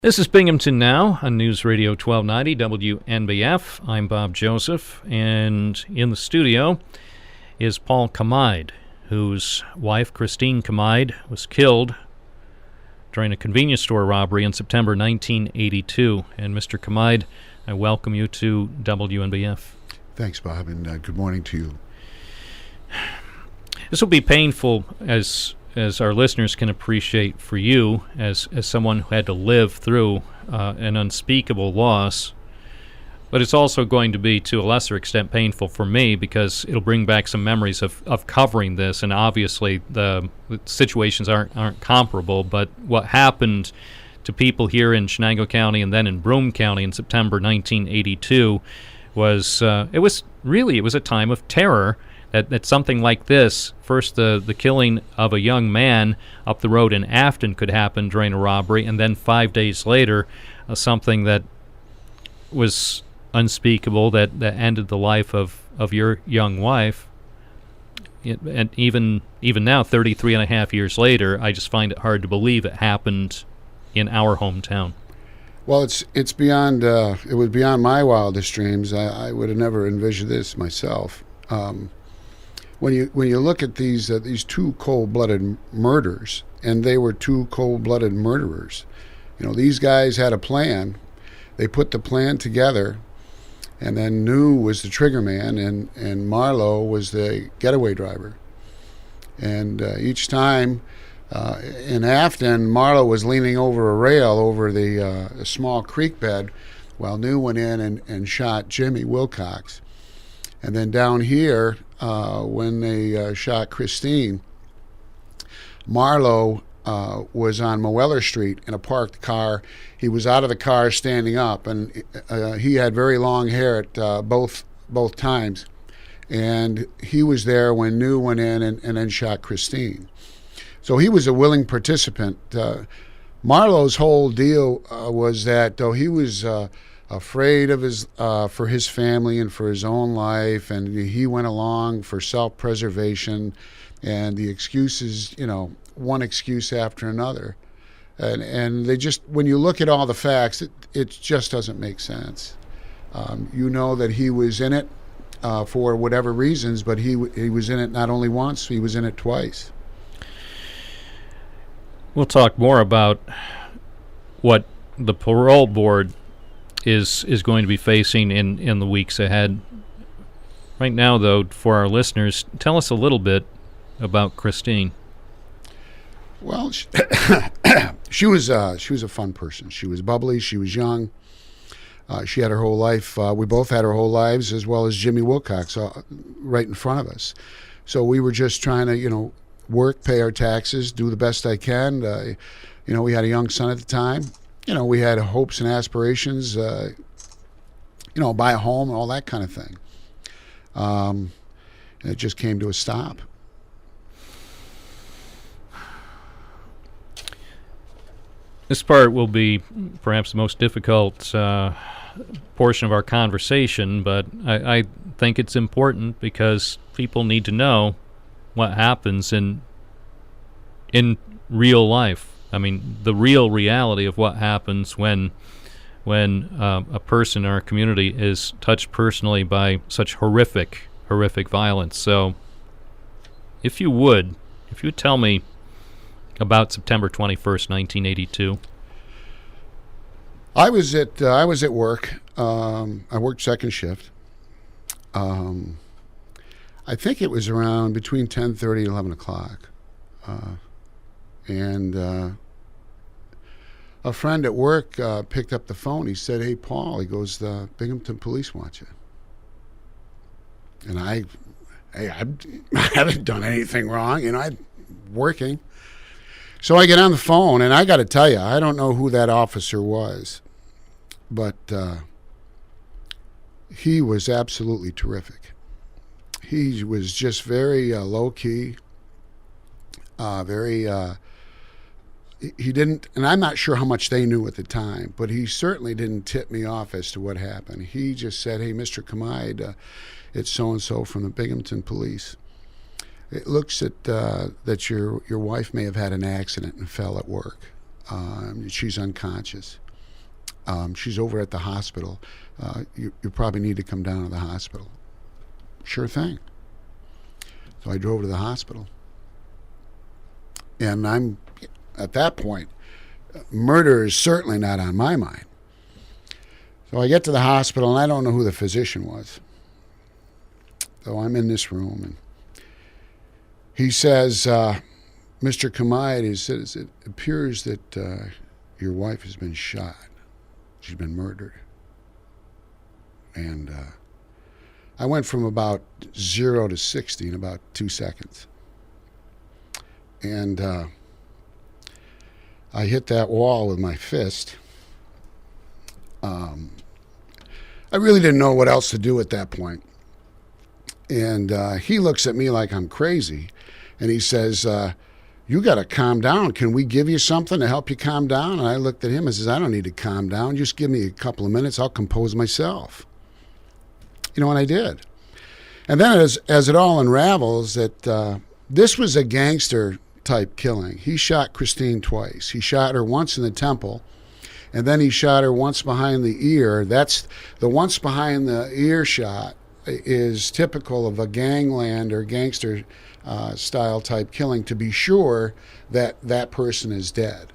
This is Binghamton Now on News Radio 1290 WNBF. I'm Bob Joseph, and in the studio is Paul Kamide, whose wife, Christine Kamide, was killed during a convenience store robbery in September 1982. And Mr. Kamide, I welcome you to WNBF. Thanks, Bob, and good morning to you. This will be painful, as our listeners can appreciate, for you as someone who had to live through an unspeakable loss. But it's also going to be, to a lesser extent, painful for me because it'll bring back some memories of covering this. And obviously, the situations aren't comparable. But what happened to people here in Chenango County and then in Broome County in September 1982 was it was a time of terror. That something like this, first the killing of a young man up the road in Afton could happen during a robbery, and then 5 days later, something that was unspeakable that ended the life of your young wife. And even now, 33 and a half years later, I just find it hard to believe it happened in our hometown. Well, it's beyond it was beyond my wildest dreams. I would have never envisioned this myself. When you look at these two cold-blooded murders, and they were two cold-blooded murderers, these guys had a plan. They put the plan together, and then New was the trigger man, and Marlowe was the getaway driver. And each time in Afton, Marlowe was leaning over a rail over the small creek bed, while New went in and shot Jimmy Wilcox. And then down here, when they shot Christine, Marlowe was on Moeller Street in a parked car. He was out of the car standing up, and he had very long hair at both times. And he was there when New went in and then shot Christine. So he was a willing participant. Marlowe's whole deal was that though he was afraid of for his family and for his own life, and he went along for self-preservation, and the excuses, one excuse after another, and they just, when you look at all the facts, it just doesn't make sense. That he was in it for whatever reasons, but he was in it not only once, he was in it twice. We'll talk more about what the parole board is going to be facing in the weeks ahead. Right now, though, for our listeners, tell us a little about Christine. Well, she was a fun person. She was bubbly. She was young. She had her whole life. We both had our whole lives, as well as Jimmy Wilcox, right in front of us. So we were just trying to, work, pay our taxes, do the best I can. We had a young son at the time. We had hopes and aspirations, buy a home and all that kind of thing. And it just came to a stop. This part will be perhaps the most difficult portion of our conversation, but I think it's important because people need to know what happens in real life. I mean, the real reality of what happens when a person in our community is touched personally by such horrific violence. So, if you would tell me about September 21st, 1982. I was at work. I worked second shift. I think it was around between 10:30 and 11 o'clock. And a friend at work picked up the phone. He said, "Hey, Paul," he goes, "the Binghamton police want you." And I haven't done anything wrong, I'm working. So I get on the phone, and I got to tell you, I don't know who that officer was, but he was absolutely terrific. He was just very low-key, he didn't, and I'm not sure how much they knew at the time, but he certainly didn't tip me off as to what happened. He just said, "Hey, Mr. Kamide, it's so-and-so from the Binghamton police. It looks that your wife may have had an accident and fell at work. She's unconscious." She's over at the hospital. You probably need to come down to the hospital. Sure thing. So I drove to the hospital. And I'm, at that point, murder is certainly not on my mind. So I get to the hospital, and I don't know who the physician was. So I'm in this room, and he says, Mr. Kamide, he says, it appears that your wife has been shot. She's been murdered. And I went from about 0 to 60 in about 2 seconds. And I hit that wall with my fist. I really didn't know what else to do at that point. And he looks at me like I'm crazy. And he says, you got to calm down. Can we give you something to help you calm down? And I looked at him and says, I don't need to calm down. Just give me a couple of minutes. I'll compose myself. You know, and I did. And then as it all unravels, that this was a gangster-type killing. He shot Christine twice. He shot her once in the temple, and then he shot her once behind the ear. That's the once behind the ear shot is typical of a gangland or gangster style type killing, to be sure that that person is dead.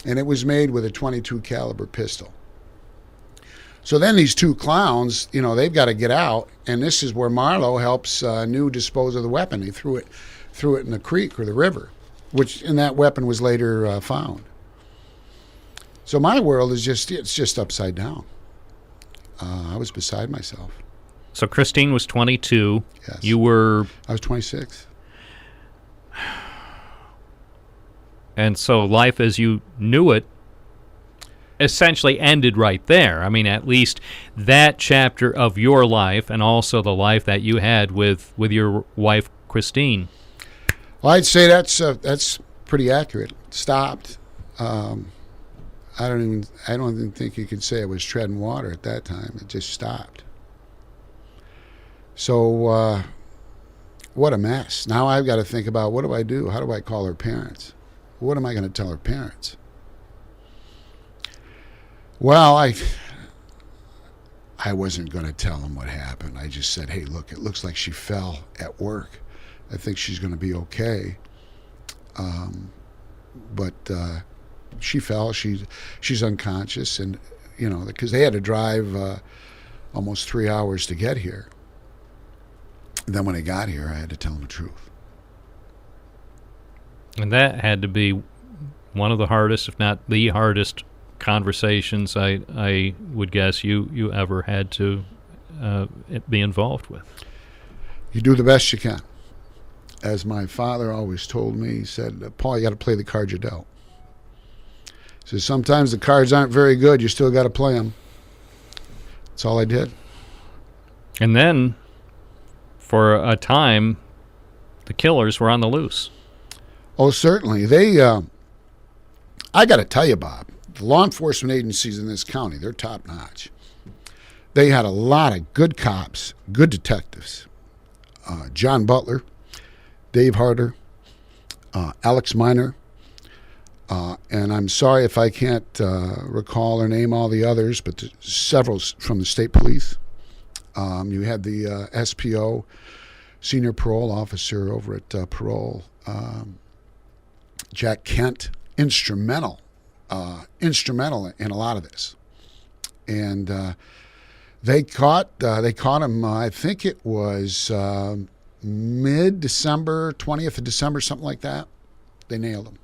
And it was made with a .22 caliber pistol. So then these two clowns, you know, they've got to get out, and this is where Marlowe helps New dispose of the weapon. He threw it in the creek or the river, and that weapon was later found. So my world is just upside down. I was beside myself. So Christine was 22. Yes. You were... I was 26. And so life as you knew it essentially ended right there. I mean, at least that chapter of your life, and also the life that you had with your wife, Christine. Well, I'd say that's pretty accurate. Stopped. I don't even think you could say it was treading water at that time. It just stopped. So what a mess. Now I've got to think about, what do I do? How do I call her parents? What am I going to tell her parents? Well, I wasn't going to tell them what happened. I just said, hey, look, it looks like she fell at work. I think she's going to be okay. But she fell. She's unconscious, and you know, because they had to drive almost 3 hours to get here. And then when I got here, I had to tell them the truth. And that had to be one of the hardest, if not the hardest, conversations I would guess you ever had to be involved with. You do the best you can. As my father always told me, he said, Paul, you got to play the cards you're dealt. He says, sometimes the cards aren't very good. You still got to play them. That's all I did. And then, for a time, the killers were on the loose. Oh, certainly. I got to tell you, Bob, the law enforcement agencies in this county, they're top notch. They had a lot of good cops, good detectives. John Butler, Dave Harder, Alex Miner, and I'm sorry if I can't recall or name all the others, but several from the state police. You had the SPO, senior parole officer over at Parole, Jack Kent, instrumental in a lot of this. And they caught him, I think it was mid-December, 20th of December, something like that. They nailed him.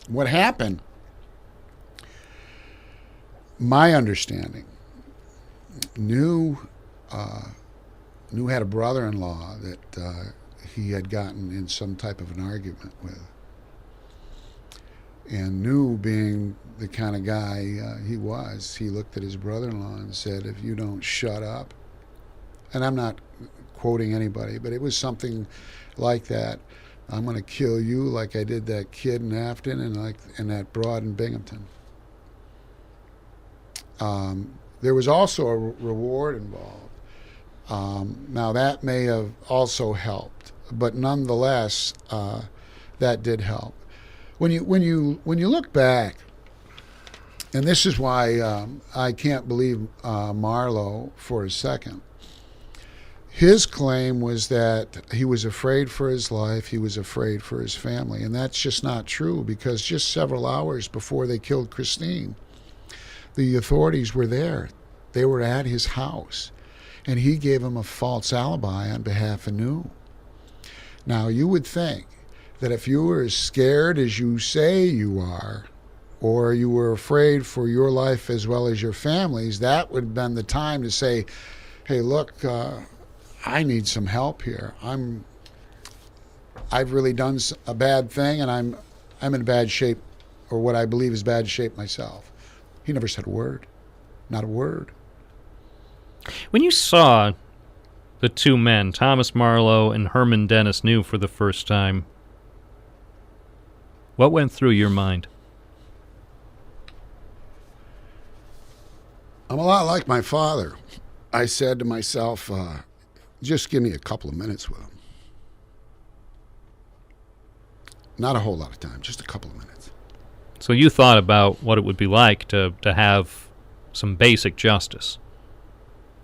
What happened, my understanding, New had a brother-in-law that he had gotten in some type of an argument with. And New, being the kind of guy he was, he looked at his brother-in-law and said, if you don't shut up, and I'm not quoting anybody, but it was something like that, I'm going to kill you like I did that kid in Afton and that broad in Binghamton. There was also a reward involved. Now that may have also helped, but nonetheless, that did help. When you look back And this is why I can't believe Marlowe for a second. His claim was that he was afraid for his life, he was afraid for his family, and that's just not true, because just several hours before they killed Christine, the authorities were there. They were at his house, and he gave him a false alibi on behalf of New. Now, you would think that if you were as scared as you say you are, or you were afraid for your life as well as your family's, that would have been the time to say, hey, look, I need some help here. I've really done a bad thing, and I'm in bad shape, or what I believe is bad shape myself. He never said a word. Not a word. When you saw the two men, Thomas Marlowe and Herman Dennis, New for the first time, what went through your mind? I'm a lot like my father. I said to myself, just give me a couple of minutes with him. Not a whole lot of time, just a couple of minutes. So you thought about what it would be like to have some basic justice.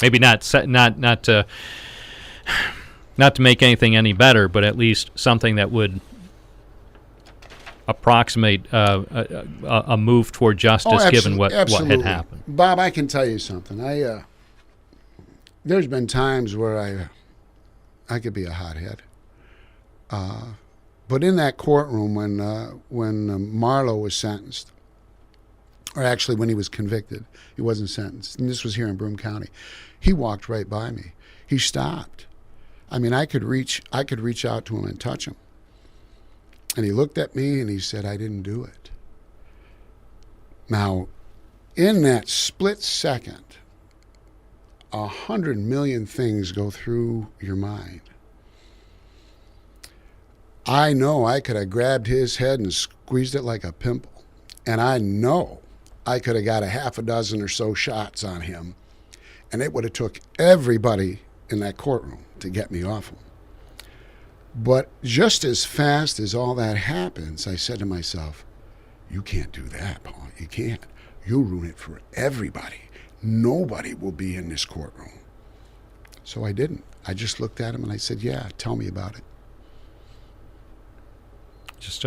Maybe not to make anything any better, but at least something that would approximate a move toward justice, given what had happened. Bob, I can tell you something. There's been times where I could be a hothead. But in that courtroom when Marlowe was sentenced, or actually when he was convicted, he wasn't sentenced, and this was here in Broome County, he walked right by me. He stopped. I mean, I could reach out to him and touch him. And he looked at me and he said, I didn't do it. Now, in that split second, 100 million things go through your mind. I know I could have grabbed his head and squeezed it like a pimple. And I know I could have got a half a dozen or so shots on him, and it would have took everybody in that courtroom to get me off him. But just as fast as all that happens, I said to myself, you can't do that, Paul. You can't. You'll ruin it for everybody. Nobody will be in this courtroom. So I didn't. I just looked at him and I said, yeah, tell me about it. Just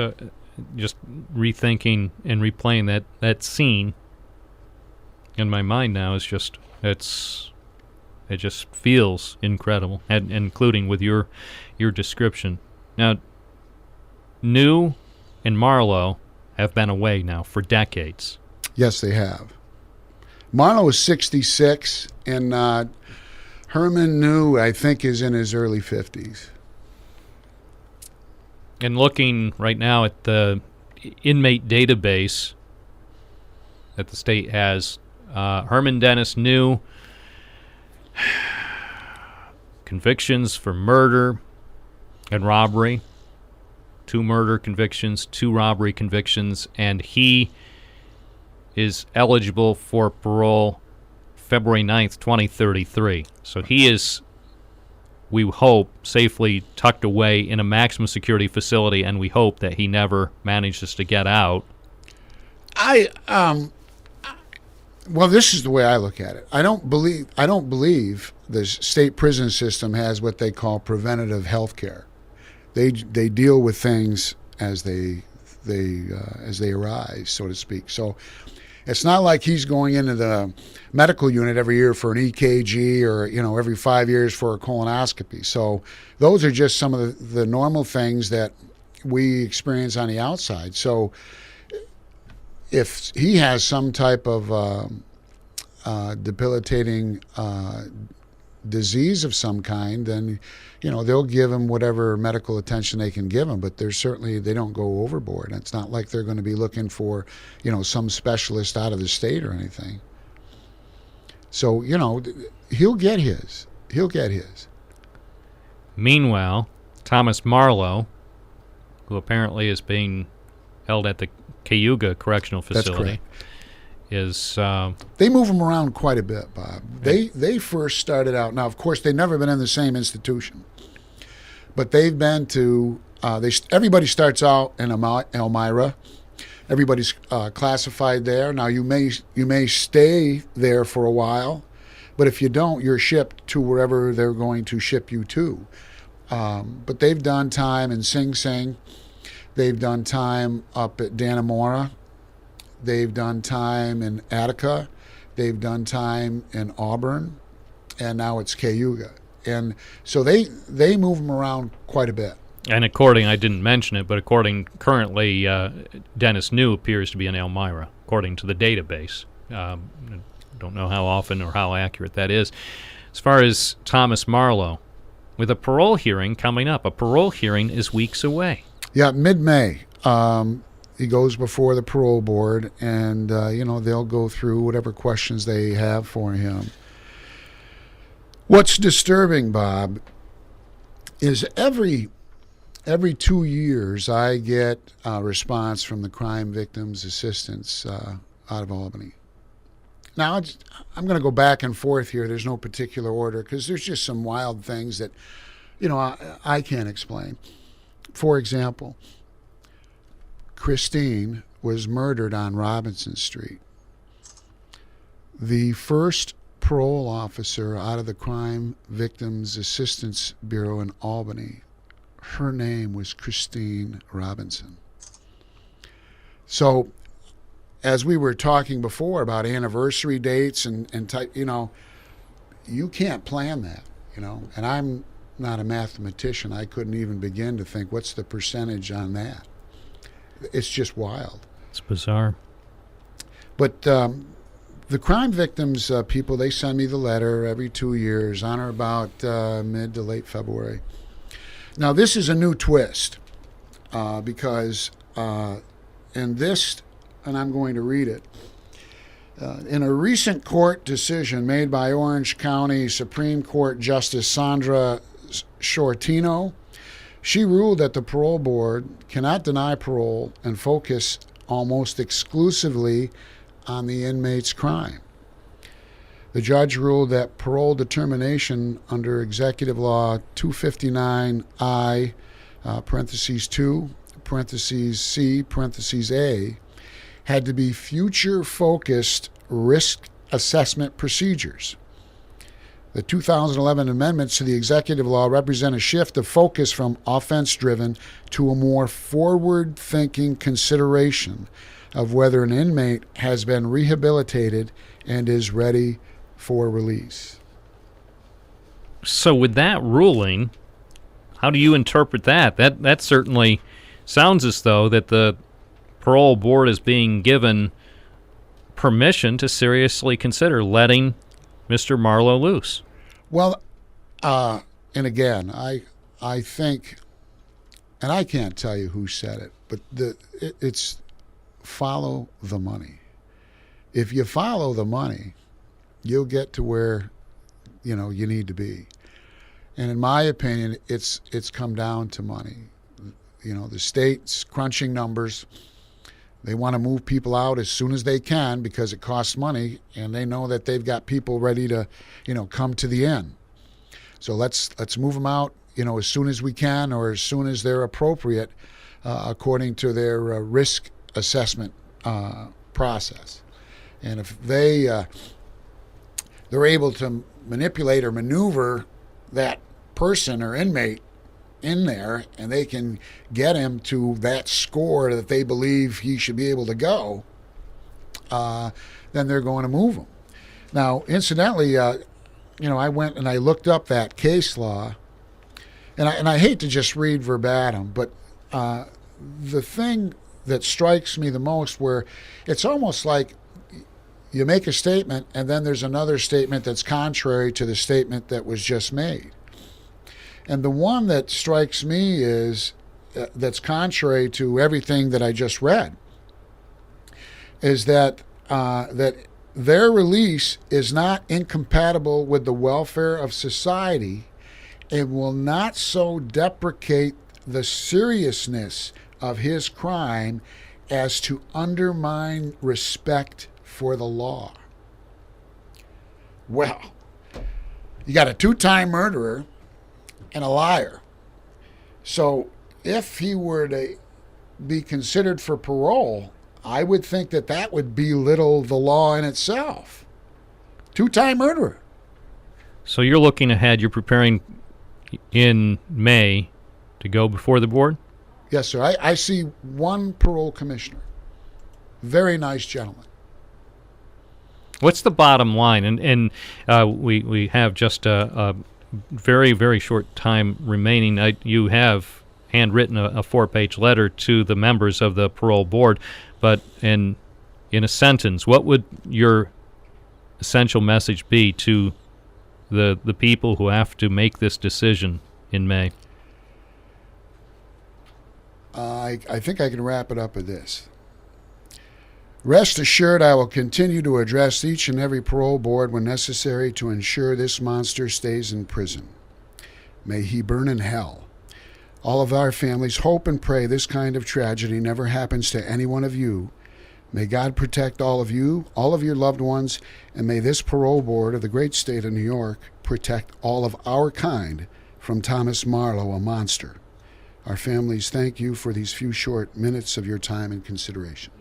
rethinking and replaying that scene in my mind now is just, it just feels incredible, and including with your description. Now, New and Marlowe have been away now for decades. Yes, they have. Marlowe is 66, and Herman New, I think, is in his early 50s. And looking right now at the inmate database that the state has, Herman Dennis, New, convictions for murder and robbery, 2 murder convictions, 2 robbery convictions, and he is eligible for parole February 9th, 2033. So he is, we hope, safely tucked away in a maximum security facility, and we hope that he never manages to get out. Well, this is the way I look at it. I don't believe the state prison system has what they call preventative health care. They deal with things as they arise, so to speak. So it's not like he's going into the medical unit every year for an EKG, or every 5 years for a colonoscopy. So those are just some of the normal things that we experience on the outside. So if he has some type of debilitating disease of some kind, then they'll give him whatever medical attention they can give him, but they don't go overboard. It's not like they're going to be looking for some specialist out of the state or anything. So he'll get his. Meanwhile, Thomas Marlowe, who apparently is being held at the Cayuga Correctional Facility, is they move them around quite a bit, Bob. They first started out. Now, of course, they've never been in the same institution, but they've been to. Everybody starts out in Elmira, everybody's classified there. Now you may stay there for a while, but if you don't, you're shipped to wherever they're going to ship you to. But they've done time in Sing Sing. They've done time up at Dannemora. They've done time in Attica. They've done time in Auburn. And now it's Cayuga. And so they move them around quite a bit. And according, I didn't mention it, but according currently, Dennis New appears to be in Elmira, according to the database. Don't know how often or how accurate that is. As far as Thomas Marlowe, with a parole hearing coming up, a parole hearing is weeks away. Yeah, mid-May. He goes before the parole board, and they'll go through whatever questions they have for him. What's disturbing, Bob, is every 2 years I get a response from the Crime Victims Assistance out of Albany. Now, I'm going to go back and forth here. There's no particular order because there's just some wild things that, I can't explain. For example, Christine was murdered on Robinson Street. The first parole officer out of the Crime Victims Assistance Bureau in Albany, her name was Christine Robinson. So, as we were talking before about anniversary dates and type, you can't plan that, and I'm not a mathematician. I couldn't even begin to think what's the percentage on that. It's just wild. It's bizarre. But the crime victims people, they send me the letter every 2 years on or about mid to late February. Now, this is a new twist because in this, and I'm going to read it, in a recent court decision made by Orange County Supreme Court Justice Sandra Shortino, she ruled that the parole board cannot deny parole and focus almost exclusively on the inmate's crime. The judge ruled that parole determination under Executive Law 259I, parentheses 2, parentheses C, parentheses A, had to be future-focused risk assessment procedures. The 2011 amendments to the executive law represent a shift of focus from offense-driven to a more forward-thinking consideration of whether an inmate has been rehabilitated and is ready for release. So with that ruling, how do you interpret that? That certainly sounds as though that the parole board is being given permission to seriously consider letting Mr. Marlowe loose. Well, and again, I think, and I can't tell you who said it, but it's follow the money. If you follow the money, you'll get to where you need to be. And in my opinion, it's come down to money. The state's crunching numbers. They want to move people out as soon as they can because it costs money, and they know that they've got people ready to, come to the end. So let's move them out, as soon as we can or as soon as they're appropriate, according to their risk assessment process. And if they're able to manipulate or maneuver that person or inmate in there, and they can get him to that score that they believe he should be able to go, then they're going to move him. Now, incidentally, I went and I looked up that case law, and I hate to just read verbatim, but the thing that strikes me the most, where it's almost like you make a statement and then there's another statement that's contrary to the statement that was just made. And the one that strikes me is that's contrary to everything that I just read is that that their release is not incompatible with the welfare of society and will not so deprecate the seriousness of his crime as to undermine respect for the law. Well, you got a two-time murderer and a liar. So if he were to be considered for parole, I would think that that would belittle the law in itself. Two-time murderer. So you're looking ahead. You're preparing in May to go before the board? Yes, sir. I see one parole commissioner. Very nice gentleman. What's the bottom line? And we have just a very, very short time remaining. You have handwritten a 4-page letter to the members of the parole board, but in a sentence, what would your essential message be to the people who have to make this decision in May? I think I can wrap it up with this. Rest assured, I will continue to address each and every parole board when necessary to ensure this monster stays in prison. May he burn in hell. All of our families hope and pray this kind of tragedy never happens to any one of you. May God protect all of you, all of your loved ones, and may this parole board of the great state of New York protect all of our kind from Thomas Marlowe, a monster. Our families thank you for these few short minutes of your time and consideration.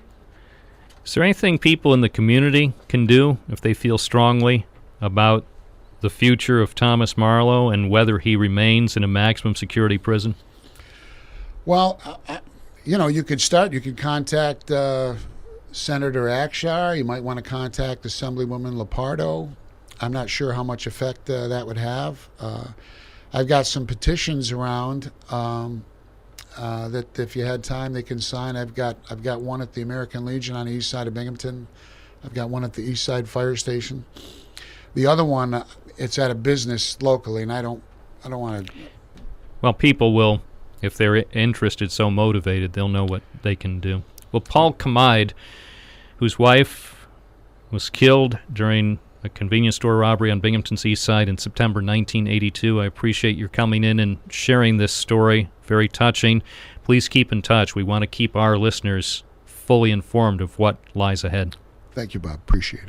Is there anything people in the community can do if they feel strongly about the future of Thomas Marlowe and whether he remains in a maximum security prison? Well, you could contact Senator Akshar. You might want to contact Assemblywoman Lepardo. I'm not sure how much effect that would have. I've got some petitions around that if you had time they can sign. I've got one at the American Legion on the east side of Binghamton. I've got one at the East Side Fire Station. The other one, it's at a business locally, and I don't want to. Well, people will, if they're interested, so motivated, they'll know what they can do. Well, Paul Kamide, whose wife was killed during a convenience store robbery on Binghamton's east side in September 1982, I appreciate your coming in and sharing this story. Very touching. Please keep in touch. We want to keep our listeners fully informed of what lies ahead. Thank you, Bob. Appreciate it.